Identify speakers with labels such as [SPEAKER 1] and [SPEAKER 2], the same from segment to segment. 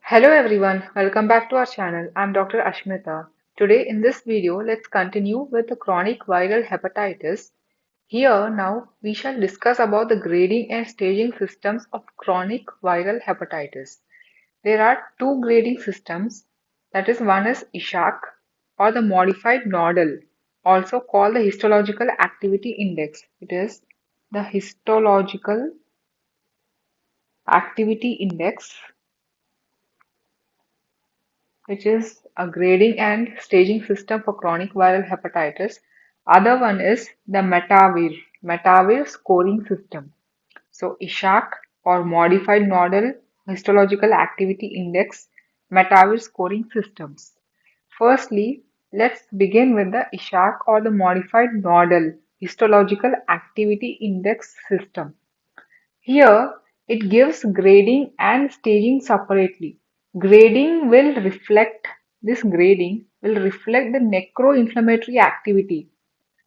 [SPEAKER 1] Hello everyone, welcome back to our channel. I'm Dr. Ashmita. Today in this video, let's continue with the chronic viral hepatitis. Here now we shall discuss about the grading and staging systems of chronic viral hepatitis. There are two grading systems, that is one is ISHAC or the modified nodal, also called the histological activity index. It is the histological activity index, which is a grading and staging system for chronic viral hepatitis. Other one is the Metavir scoring system. So ISHAC or Modified Nodal Histological Activity Index Metavir scoring systems. Firstly, let's begin with the ISHAC or the Modified Nodal Histological Activity Index system. Here, it gives grading and staging separately. Grading will reflect, this grading will reflect the necroinflammatory activity.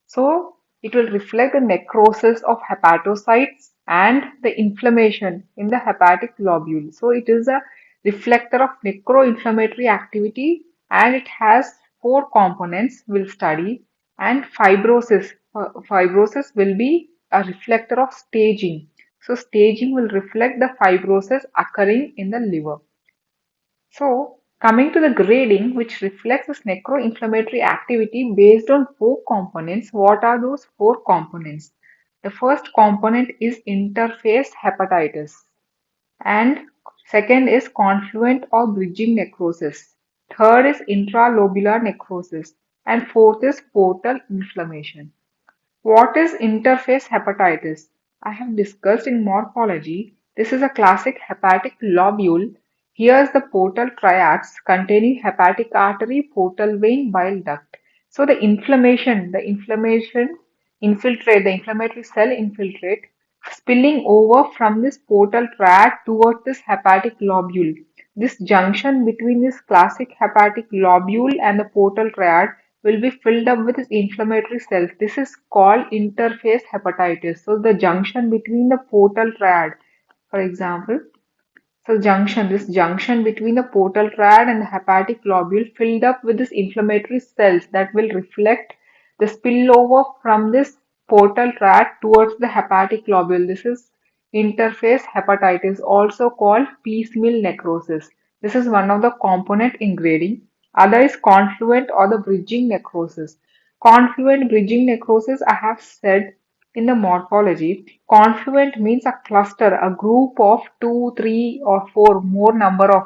[SPEAKER 1] So, it will reflect the necrosis of hepatocytes and the inflammation in the hepatic lobule. So, it is a reflector of necroinflammatory activity and it has four components we'll study, and fibrosis. Fibrosis will be a reflector of staging. So, staging will reflect the fibrosis occurring in the liver. So, coming to the grading, which reflects this necroinflammatory activity based on four components. What are those four components? The first component is interface hepatitis, and second is confluent or bridging necrosis. Third is intralobular necrosis, and fourth is portal inflammation. What is interface hepatitis? I have discussed in morphology. This is a classic hepatic lobule. Here's the portal triads containing hepatic artery, portal vein, bile duct. So the inflammatory cell infiltrate, spilling over from this portal triad towards this hepatic lobule. This junction between this classic hepatic lobule and the portal triad will be filled up with this inflammatory cells. This is called interface hepatitis. So the junction between the portal triad, for example, this junction between the portal triad and the hepatic lobule filled up with this inflammatory cells that will reflect the spillover from this portal triad towards the hepatic lobule. This is interface hepatitis, also called piecemeal necrosis. This is one of the component in grading. Other is confluent or the bridging necrosis. Confluent bridging necrosis, I have said in the morphology, confluent means a cluster, a group of two, three, or four more number of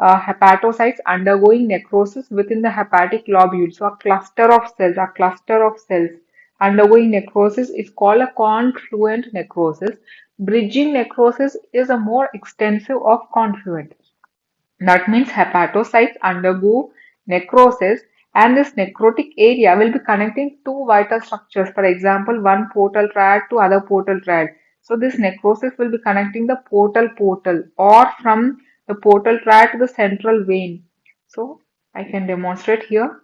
[SPEAKER 1] hepatocytes undergoing necrosis within the hepatic lobule. So a cluster of cells undergoing necrosis is called a confluent necrosis. Bridging necrosis is a more extensive of confluent. That means hepatocytes undergo necrosis and this necrotic area will be connecting two vital structures. For example, one portal triad to other portal triad. So this necrosis will be connecting the portal or from the portal triad to the central vein. So I can demonstrate here.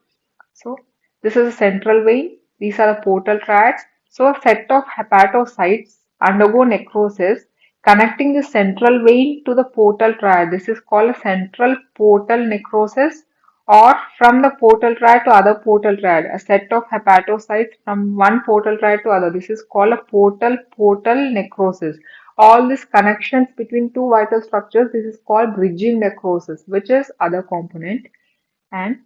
[SPEAKER 1] So this is a central vein. These are the portal triads. So a set of hepatocytes undergo necrosis connecting the central vein to the portal triad. This is called a central portal necrosis, or from the portal triad to other portal triad. A set of hepatocytes from one portal triad to other. This is called a portal necrosis. All these connections between two vital structures, this is called bridging necrosis, which is other component. And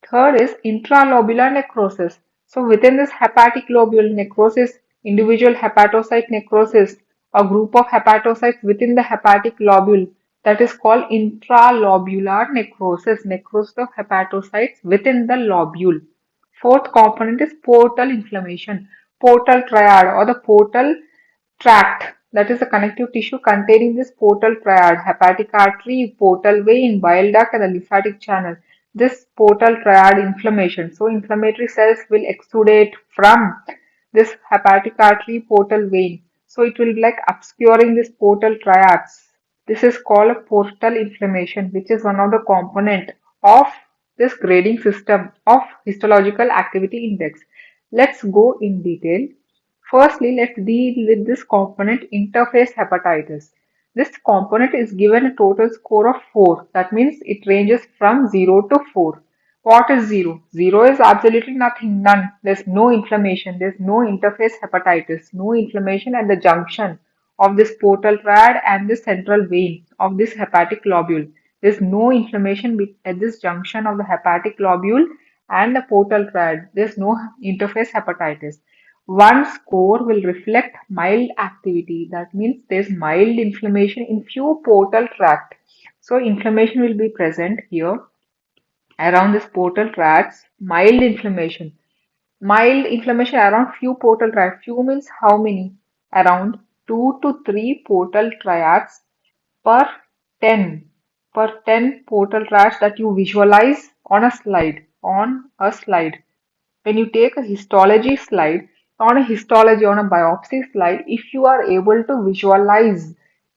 [SPEAKER 1] third is intralobular necrosis. So within this hepatic lobule necrosis, individual hepatocyte necrosis, a group of hepatocytes within the hepatic lobule, that is called intralobular necrosis, necrosis of hepatocytes within the lobule. Fourth component is portal inflammation, portal triad or the portal tract, that is the connective tissue containing this portal triad, hepatic artery, portal vein, bile duct and the lymphatic channel. This portal triad inflammation. So inflammatory cells will exudate from this hepatic artery, portal vein. So it will be like obscuring this portal triads. This is called a portal inflammation, which is one of the component of this grading system of histological activity index. Let's go in detail. Firstly, let's deal with this component interface hepatitis. This component is given a total score of 4. That means it ranges from 0 to 4. What is 0? 0 is absolutely nothing, none. There's no inflammation, there's no interface hepatitis, no inflammation at the junction of this portal rad and the central vein of this hepatic lobule. There's no inflammation at this junction of the hepatic lobule and the portal rad. There's no interface hepatitis. One score will reflect mild activity. That means there's mild inflammation in few portal tract. So inflammation will be present here around this portal tracts. Mild inflammation around few portal tracts. Few means how many? Around 2 to 3 portal triads per 10 per 10 portal tracts that you visualize on a slide. When you take a histology slide, on a biopsy slide, if you are able to visualize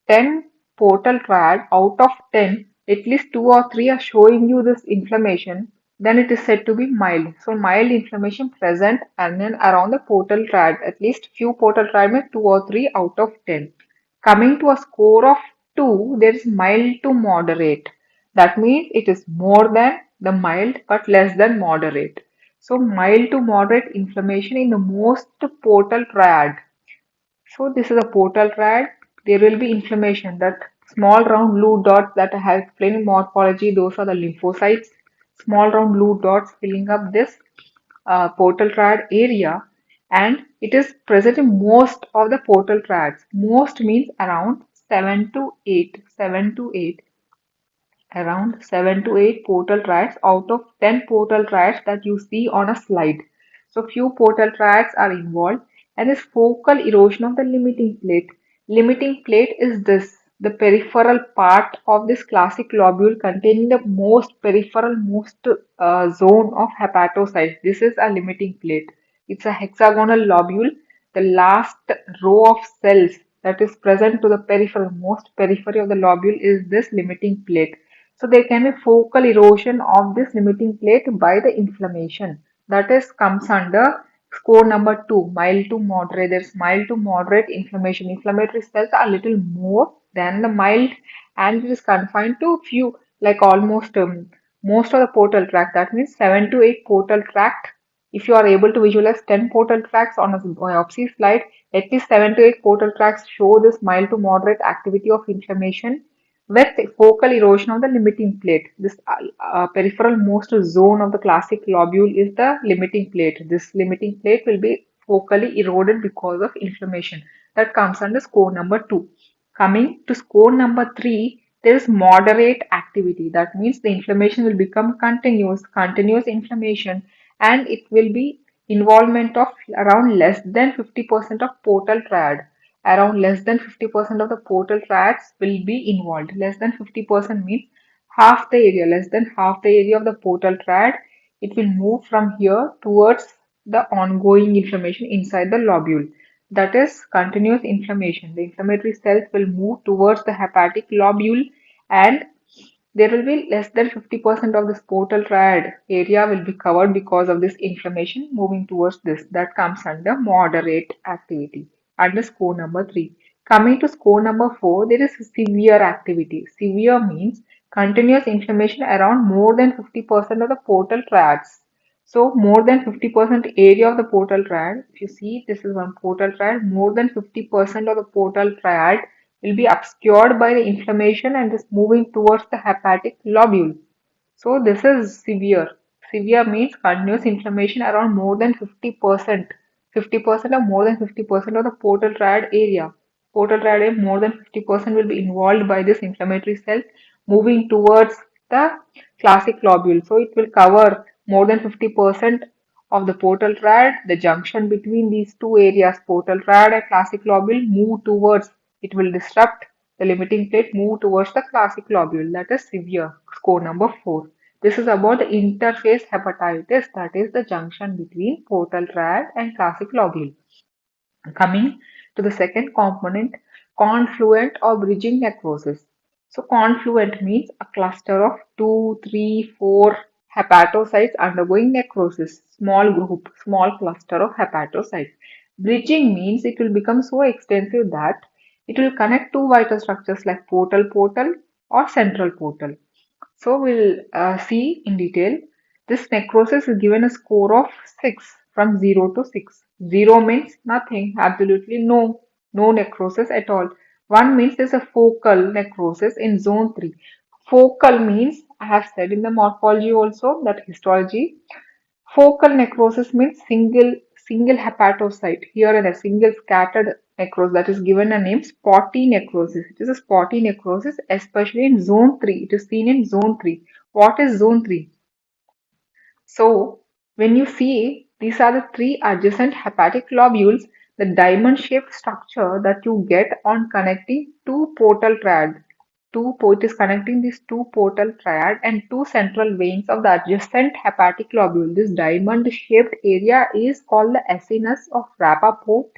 [SPEAKER 1] 10 portal triad out of 10, at least 2 or 3 are showing you this inflammation, then it is said to be mild. So mild inflammation present and then around the portal triad, at least few portal triad means 2 or 3 out of 10. Coming to a score of 2, there is mild to moderate. That means it is more than the mild but less than moderate. So mild to moderate inflammation in the most portal triad. So this is a portal triad. There will be inflammation. That small round blue dots that I have explained in morphology, those are the lymphocytes. Small round blue dots filling up this portal triad area, and it is present in most of the portal triads. Most means around 7 to 8. 7 to 8. Around 7 to 8 portal triads out of 10 portal triads that you see on a slide. So few portal triads are involved, and this focal erosion of the limiting plate. Limiting plate is this, the peripheral part of this classic lobule containing the most peripheral most zone of hepatocytes. This is a limiting plate. It's a hexagonal lobule. The last row of cells that is present to the peripheral, most periphery of the lobule is this limiting plate. So there can be focal erosion of this limiting plate by the inflammation. That is comes under score number 2, mild to moderate. There's mild to moderate inflammation. Inflammatory cells are a little more than the mild, and it is confined to few, like almost most of the portal tract. That means 7 to 8 portal tract. If you are able to visualize 10 portal tracts on a biopsy slide, at least 7 to 8 portal tracts show this mild to moderate activity of inflammation with focal erosion of the limiting plate. This peripheral most zone of the classic lobule is the limiting plate. This limiting plate will be focally eroded because of inflammation. That comes under score number 2. Coming to score number 3, there is moderate activity. That means the inflammation will become continuous inflammation, and it will be involvement of around less than 50% of portal triad. Around less than 50% of the portal triads will be involved. Less than 50% means half the area, less than half the area of the portal triad. It will move from here towards the ongoing inflammation inside the lobule. That is continuous inflammation. The inflammatory cells will move towards the hepatic lobule, and there will be less than 50% of this portal triad area will be covered because of this inflammation moving towards this. That comes under moderate activity under score number 3. Coming to score number 4, there is severe activity. Severe means continuous inflammation around more than 50% of the portal triads. So more than 50% area of the portal triad, if you see this is one portal triad, more than 50% of the portal triad will be obscured by the inflammation and is moving towards the hepatic lobule. So this is severe. Severe means continuous inflammation around more than 50%. 50% or more than 50% of the portal triad area. Portal triad area more than 50% will be involved by this inflammatory cell moving towards the classic lobule. So it will cover more than 50% of the portal triad. The junction between these two areas, portal triad and classic lobule, move towards, it will disrupt the limiting plate, move towards the classic lobule. That is severe, score number 4. This is about the interface hepatitis, that is the junction between portal triad and classic lobule. Coming to the second component, confluent or bridging necrosis. So confluent means a cluster of 2, 3, 4 hepatocytes undergoing necrosis, small group, small cluster of hepatocytes. Bridging means it will become so extensive that It will connect two vital structures like portal or central portal. So we'll see in detail. This necrosis is given a score of 6 from 0 to 6. 0 means nothing, absolutely no necrosis at all. 1 means there's a focal necrosis in zone 3. Focal means, I have said in the morphology also, that histology, focal necrosis means single hepatocyte. Here in a single scattered necrosis that is given a name spotty necrosis. It is a spotty necrosis, especially in zone 3. It is seen in zone 3. What is zone 3? So, when you see these are the three adjacent hepatic lobules, the diamond-shaped structure that you get on connecting two portal triad. It is connecting these two portal triad and two central veins of the adjacent hepatic lobule. This diamond-shaped area is called the acinus of Rappaport,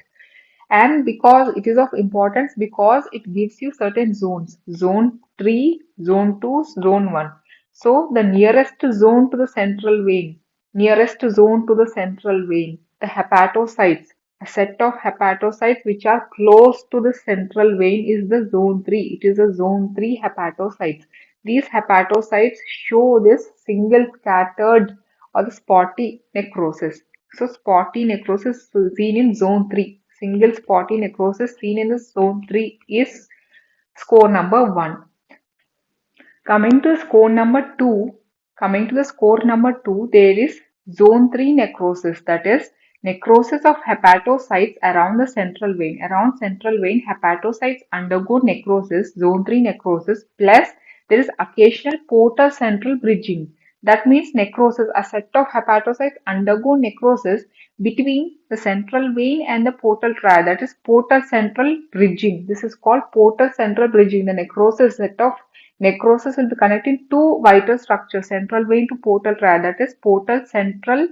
[SPEAKER 1] and because it is of importance because it gives you certain zones, zone 3, zone 2, zone 1. So the nearest zone to the central vein, the hepatocytes, a set of hepatocytes which are close to the central vein is the zone 3. It is a zone 3 hepatocytes. These hepatocytes show this single scattered or the spotty necrosis. So spotty necrosis seen in zone 3. Single spotty necrosis seen in the zone 3 is score number 1. Coming to score number 2, coming to the score number 2, there is zone 3 necrosis, that is necrosis of hepatocytes around the central vein. Around central vein, hepatocytes undergo necrosis, zone 3 necrosis, plus there is occasional portal central bridging. That means necrosis, a set of hepatocytes undergo necrosis between the central vein and the portal triad, that is portal central bridging. This is called portal central bridging. The necrosis will be connecting two vital structures, central vein to portal triad, that is portal central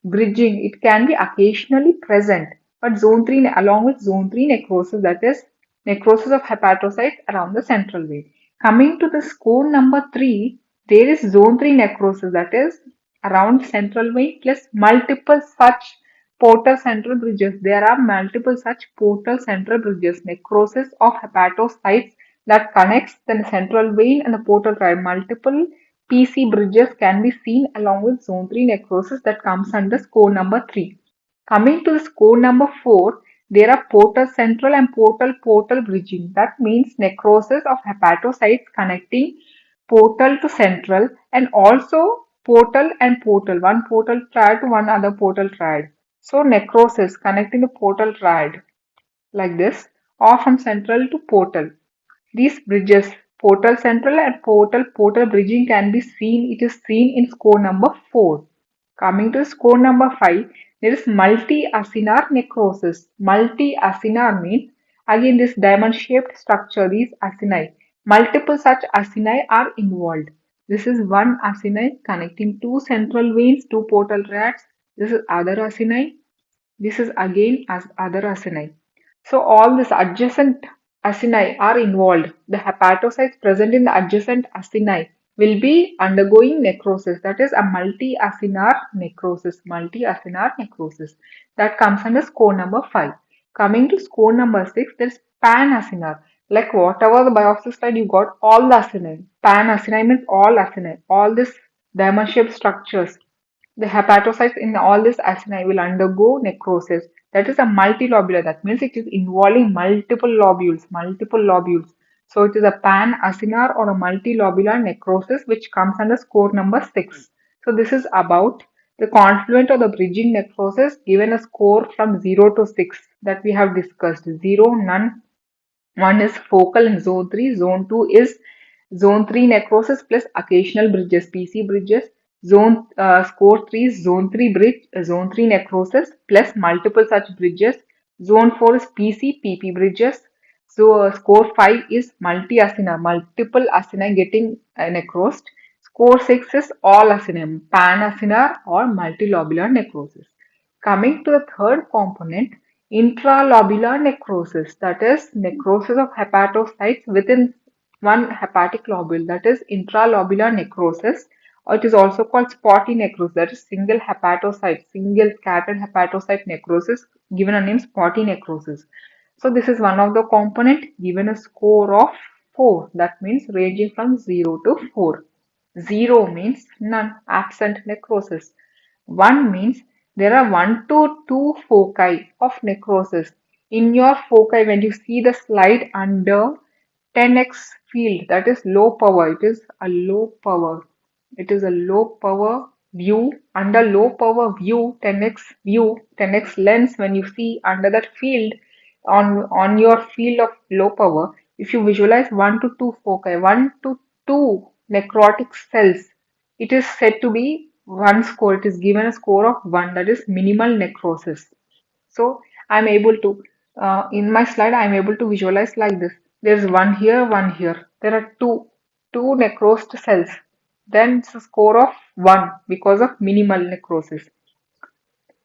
[SPEAKER 1] bridging. It can be occasionally present, but zone 3, along with zone 3 necrosis, that is necrosis of hepatocytes around the central vein. Coming to the score number 3, there is zone 3 necrosis, that is around central vein plus multiple such portal central bridges. There are multiple such portal central bridges, necrosis of hepatocytes that connects the central vein and the portal triad. Multiple PC bridges can be seen along with zone 3 necrosis that comes under score number 3. Coming to the score number 4, there are portal central and portal bridging. That means necrosis of hepatocytes connecting portal to central and also portal and portal, one portal triad to one other portal triad. So necrosis connecting the portal triad like this or from central to portal. These bridges, portal central and portal bridging can be seen. It is seen in score number 4. Coming to score number 5, there is multi-acinar necrosis. Multi-acinar means again this diamond-shaped structure, these acini. Multiple such acini are involved. This is one acini connecting two central veins, two portal triads. This is other acini. This is again as other acini. So all these adjacent acini are involved. The hepatocytes present in the adjacent acini will be undergoing necrosis. That is a multi-acinar necrosis. Multi-acinar necrosis. That comes under score number 5. Coming to score number 6, there is pan-acinar. Like whatever the biopsy slide you got, all the acini. Pan-acini means all acini. All these diamond-shaped structures, the hepatocytes in all these acini will undergo necrosis. That is a multilobular. That means it is involving multiple lobules, multiple lobules. So it is a pan-acinar or a multilobular necrosis which comes under score number 6. So this is about the confluent or the bridging necrosis given a score from 0 to 6 that we have discussed. 0, none, 1 is focal in zone 3, zone 2 is zone 3 necrosis plus occasional bridges, PC bridges. Zone score 3 is zone 3 bridge, zone 3 necrosis plus multiple such bridges. Zone 4 is PC, PP bridges. So score 5 is multi-acini, multiple acini getting necrosed. Score 6 is all acini, pan-acinar or multilobular necrosis. Coming to the third component, intralobular necrosis, that is necrosis of hepatocytes within one hepatic lobule, that is intralobular necrosis, or it is also called spotty necrosis, that is single hepatocyte, single scattered hepatocyte necrosis, given a name spotty necrosis. So this is one of the component given a score of 4. That means ranging from 0 to 4. 0 means none, absent necrosis. 1 means there are 1 to 2 foci of necrosis. In your foci, when you see the slide under 10x field, that is low power. It is a low power. It is a low power view. Under low power view, 10x lens, when you see under that field on your field of low power, if you visualize 1 to 2 foci, 1 to 2 necrotic cells, it is said to be one score. It is given a score of 1, that is minimal necrosis. So I'm able to, in my slide, I'm able to visualize like this. There's one here, one here. There are two necrosed cells. Then it's a score of 1 because of minimal necrosis.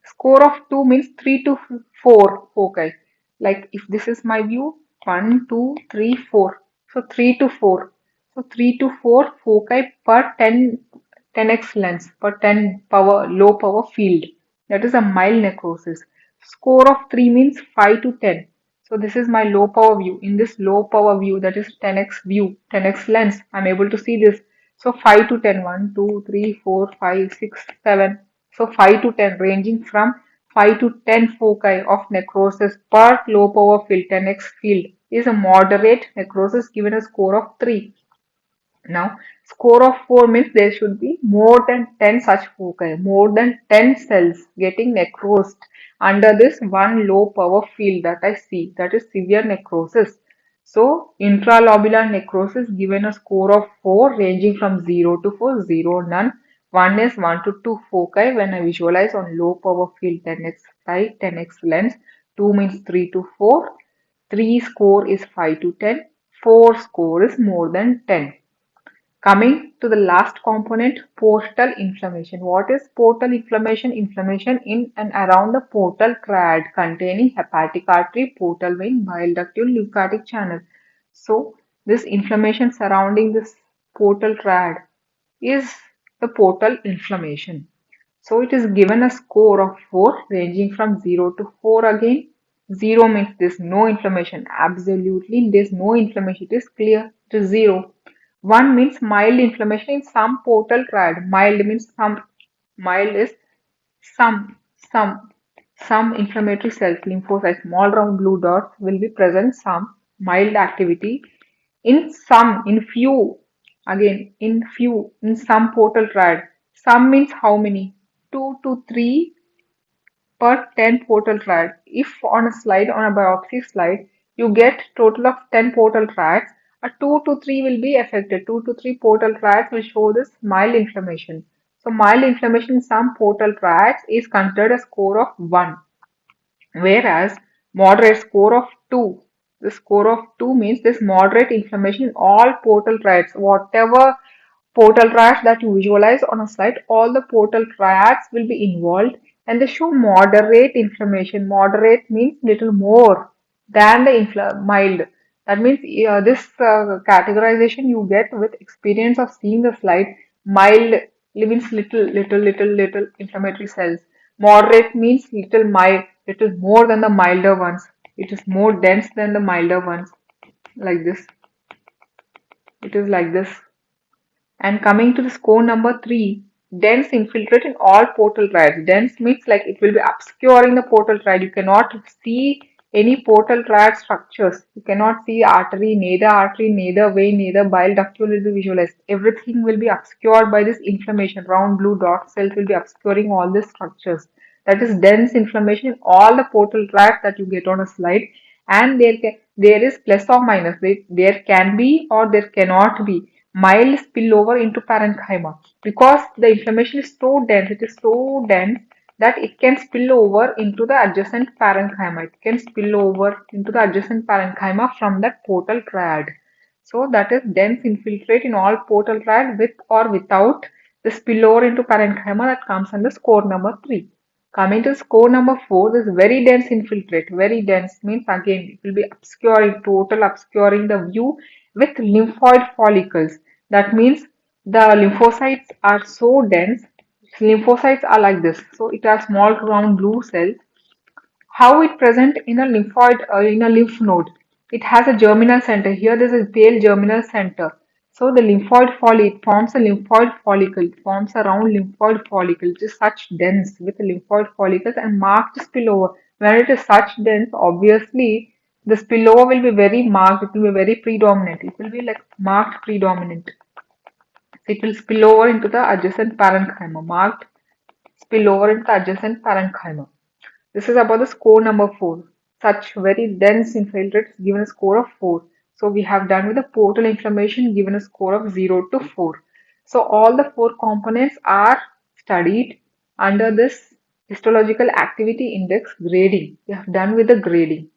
[SPEAKER 1] Score of 2 means 3 to 4 foci. Like if this is my view, 1, 2, 3, 4. So 3 to 4. So 3 to 4 foci per 10x lens, per 10 power, low power field. That is a mild necrosis. Score of 3 means 5 to 10. So this is my low power view. In this low power view, that is 10x view, 10x lens, I'm able to see this. So 5 to 10, 1, 2, 3, 4, 5, 6, 7. So 5 to 10, ranging from 5 to 10 foci of necrosis per low power field, 10x field, is a moderate necrosis given a score of 3. Now, score of 4 means there should be more than 10 such foci, more than 10 cells getting necrosed under this one low power field that I see, that is severe necrosis. So, intralobular necrosis given a score of 4 ranging from 0 to 4, 0 none. 1 is 1 to 2 foci when I visualize on low power field 10x light, 10x lens. 2 means 3 to 4. 3 score is 5 to 10. 4 score is more than 10. Coming to the last component, portal inflammation. What is portal inflammation? Inflammation in and around the portal triad containing hepatic artery, portal vein, bile ductule, lymphatic channel. So, this inflammation surrounding this portal triad is the portal inflammation. So, it is given a score of 4 ranging from 0 to 4 again. 0 means there's no inflammation. Absolutely, there's no inflammation. It is clear. It is 0. 1 means mild inflammation in some portal triad. Mild means some. Mild is some, some, some inflammatory cells, lymphocytes, small round blue dots will be present. Some mild activity in some, in few, again in few, in some portal triad. Some means how many? 2 to 3 per 10 portal triad. If on a slide, on a biopsy slide, you get total of 10 portal triads, a 2 to 3 will be affected. 2 to 3 portal triads will show this mild inflammation. So mild inflammation in some portal triads is considered a score of 1, whereas moderate score of 2. The score of 2 means this moderate inflammation in all portal triads. Whatever portal triads that you visualize on a slide, all the portal triads will be involved and they show moderate inflammation. Moderate means little more than the mild. That means this categorization you get with experience of seeing the slide. Mild means little inflammatory cells. Moderate means little mild, little more than the milder ones. It is more dense than the milder ones. Like this. It is like this. And coming to the score number 3, dense infiltrate in all portal triads. Dense means like it will be obscuring the portal triad. You cannot see any portal triad structures. You cannot see artery, neither vein, neither bile ductule will be visualized. Everything will be obscured by this inflammation. Round blue dot cells will be obscuring all these structures. That is dense inflammation in all the portal triads that you get on a slide. And there is plus or minus. There can be or there cannot be mild spillover into parenchyma because the inflammation is so dense, it is so dense that it can spill over into the adjacent parenchyma. It can spill over into the adjacent parenchyma from that portal triad. So that is dense infiltrate in all portal triad with or without the spillover into parenchyma that comes under score number 3. Coming to score number 4, this very dense infiltrate. Very dense means again it will be obscuring, total obscuring the view with lymphoid follicles. That means the lymphocytes are so dense. Lymphocytes are like this. So it has small round blue cells. How it present in a lymphoid in a lymph node? It has a germinal center. Here there is a pale germinal center. So the lymphoid follicle, it forms a lymphoid follicle. It forms a round lymphoid follicle, which is such dense with lymphoid follicles and marked spillover. When it is such dense, obviously the spillover will be very marked. It will be very predominant. It will be like marked predominant. It will spill over into the adjacent parenchyma. Marked spill over into the adjacent parenchyma. This is about the score number 4. Such very dense infiltrates given a score of 4. So we have done with the portal inflammation given a score of 0 to 4. So all the 4 components are studied under this histological activity index grading. We have done with the grading.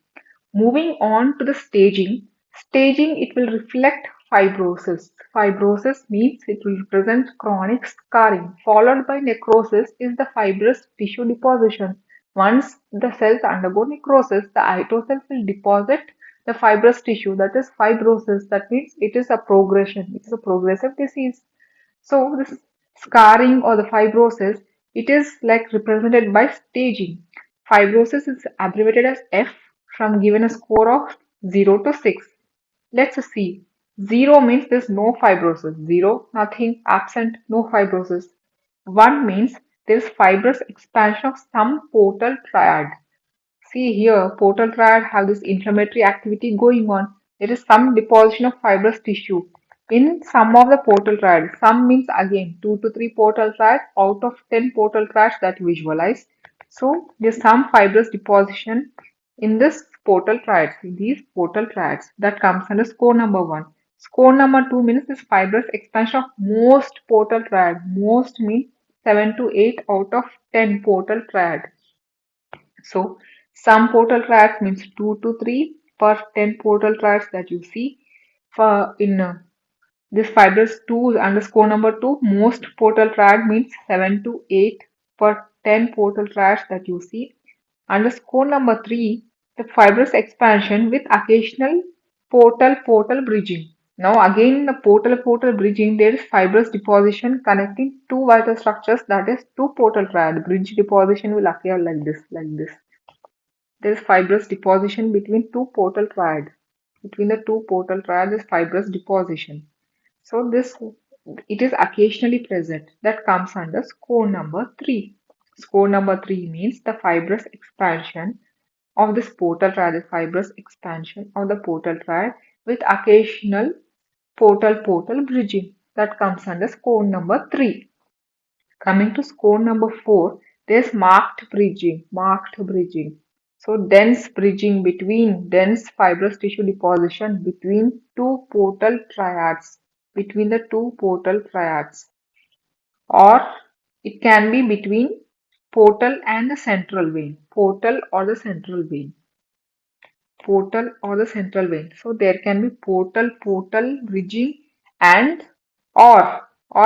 [SPEAKER 1] Moving on to the staging. Staging, it will reflect fibrosis. Fibrosis means it will present chronic scarring, followed by necrosis is the fibrous tissue deposition. Once the cells undergo necrosis, the cytosol will deposit the fibrous tissue. That is fibrosis. That means it is a progression. It is a progressive disease. So this scarring or the fibrosis, it is like represented by staging. Fibrosis is abbreviated as F from given a score of 0 to 6. Let's see. 0 means there's no fibrosis. 0, nothing, absent, no fibrosis. 1 means there's fibrous expansion of some portal triad. See here, portal triad have this inflammatory activity going on. There is some deposition of fibrous tissue in some of the portal triad. Some means again 2 to 3 portal triads out of 10 portal triads that visualize. So there's some fibrous deposition in this portal triads, in these portal triads that comes under score number 1. Score number 2 means this fibrous expansion of most portal triad. Most means 7 to 8 out of 10 portal triad. So some portal triads means 2 to 3 per 10 portal triads that you see. For in this fibrous 2 underscore number 2, most portal triad means 7 to 8 per 10 portal triads that you see. Underscore number 3, the fibrous expansion with occasional portal-portal bridging. Now again in the portal-portal bridging there is fibrous deposition connecting two vital structures, that is two portal triad. Bridge deposition will occur like this, like this. There is fibrous deposition between two portal triad. Between the two portal triad is fibrous deposition. So this it is occasionally present. That comes under score number 3. Score number 3 means the fibrous expansion of this portal triad, the fibrous expansion of the portal triad with occasional portal-portal bridging. That comes under score number 3. Coming to score number 4, there's marked bridging. Marked bridging. So dense bridging between dense fibrous tissue deposition between two portal triads. Between the two portal triads. Or it can be between portal and the central vein. Portal or the central vein. Portal or the central vein. So there can be portal bridging and or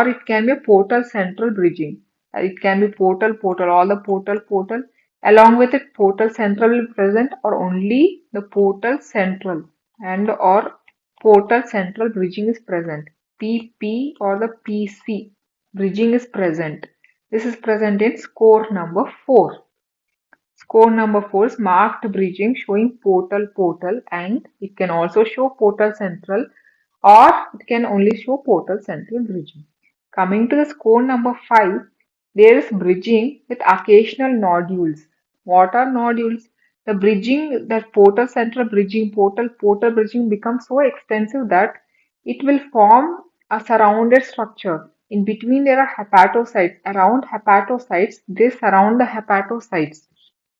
[SPEAKER 1] it can be portal central bridging. It can be portal all the portal along with it portal central will be present or only the portal central and or portal central bridging is present. PP or the PC bridging is present. This is present in score number 4. Score number 4 is marked bridging showing portal and it can also show portal central or it can only show portal central bridging. Coming to the score number 5, there is bridging with occasional nodules. What are nodules? The bridging, that portal central bridging, portal bridging becomes so extensive that it will form a surrounded structure. In between there are hepatocytes. Around hepatocytes, they surround the hepatocytes.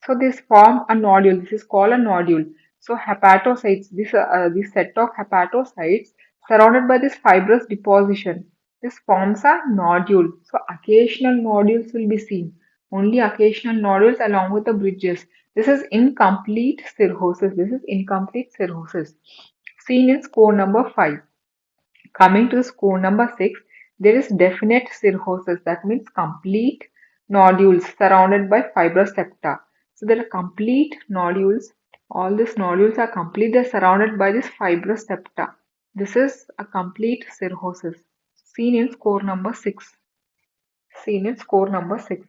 [SPEAKER 1] So this form a nodule. This is called a nodule. So hepatocytes, this set of hepatocytes surrounded by this fibrous deposition. This forms a nodule. So occasional nodules will be seen. Only occasional nodules along with the bridges. This is incomplete cirrhosis. This is incomplete cirrhosis. Seen in score number 5. Coming to score number 6, there is definite cirrhosis. That means complete nodules surrounded by fibrous septa. So there are complete nodules. All these nodules are complete. They're surrounded by this fibrous septa. This is a complete cirrhosis. Seen in score number 6. Seen in score number 6.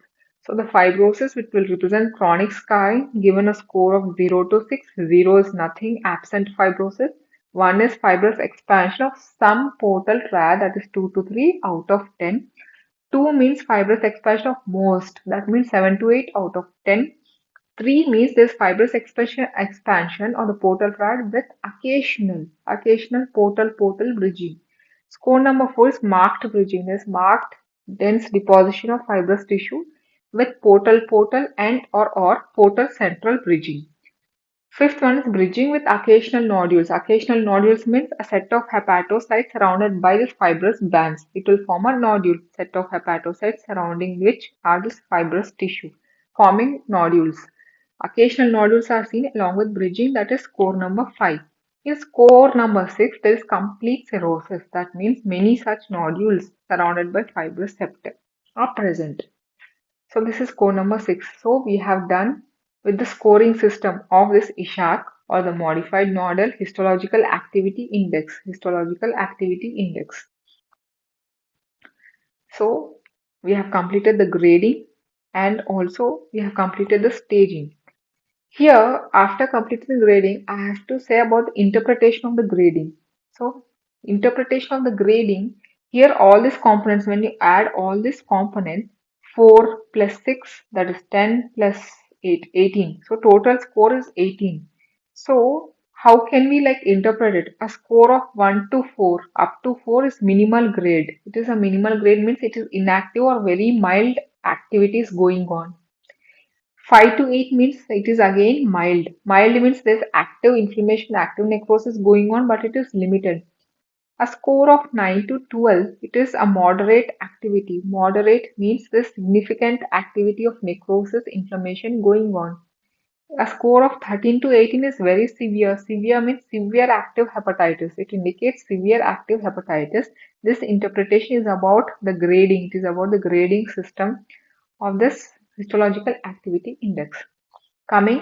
[SPEAKER 1] So the fibrosis, which will represent chronic scarring, given a score of 0 to 6. 0 is nothing, absent fibrosis. 1 is fibrous expansion of some portal tract, that is 2 to 3 out of 10. 2 means fibrous expansion of most, that means 7 to 8 out of 10. 3 means there's fibrous expansion on the portal tract with occasional portal bridging. Score number 4 is marked bridging. There's marked dense deposition of fibrous tissue with portal and or portal central bridging. Fifth one is bridging with occasional nodules. Occasional nodules means a set of hepatocytes surrounded by these fibrous bands. It will form a nodule, set of hepatocytes surrounding which are this fibrous tissue, forming nodules. Occasional nodules are seen along with bridging, that is score number 5. In score number 6, there is complete cirrhosis. That means many such nodules surrounded by fibrous septa are present. So this is score number 6. So we have done with the scoring system of this ISHAC, or the Modified Nodal Histological Activity Index. Histological Activity Index. So we have completed the grading and also we have completed the staging. Here, after completing the grading, I have to say about the interpretation of the grading. So, interpretation of the grading, here all these components, when you add all these components, 4 plus 6, that is 10 plus 8, 18. So, total score is 18. So, how can we like interpret it? A score of 1 to 4, up to 4 is minimal grade. It is a minimal grade, means it is inactive or very mild activities going on. 5 to 8 means it is again mild. Mild means there's active inflammation, active necrosis going on, but it is limited. A score of 9 to 12, it is a moderate activity. Moderate means there's significant activity of necrosis, inflammation going on. A score of 13 to 18 is very severe. Severe means severe active hepatitis. It indicates severe active hepatitis. This interpretation is about the grading. It is about the grading system of this histological activity index. Coming